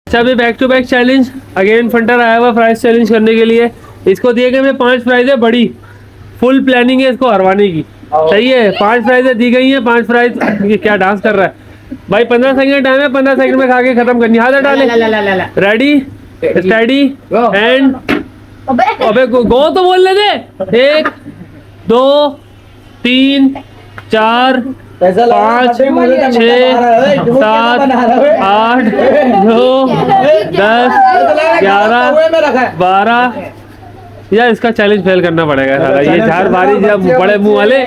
अच्छा अभी back to back challenge again फंटर आया हुआ प्राइस चैलेंज करने के लिए। इसको दिए गए 5 प्राइज है, बड़ी फुल प्लानिंग है इसको हरवाने की। सही है, 5 प्राइजें दी गई हैं। 5 प्राइज, ये क्या डांस कर रहा है भाई। 15 सेकंड टाइम है, 15 सेकंड में खा के खत्म करनी। हाथ हटा ले। रेडी स्टडी एंड अबे गो तो बोलने दे। 1 2 3 4 5 6 7 8 9 10 11 12। यार इसका चैलेंज फेल करना पड़ेगा सारा। ये झाड़ बारी जब बड़े मुंह वाले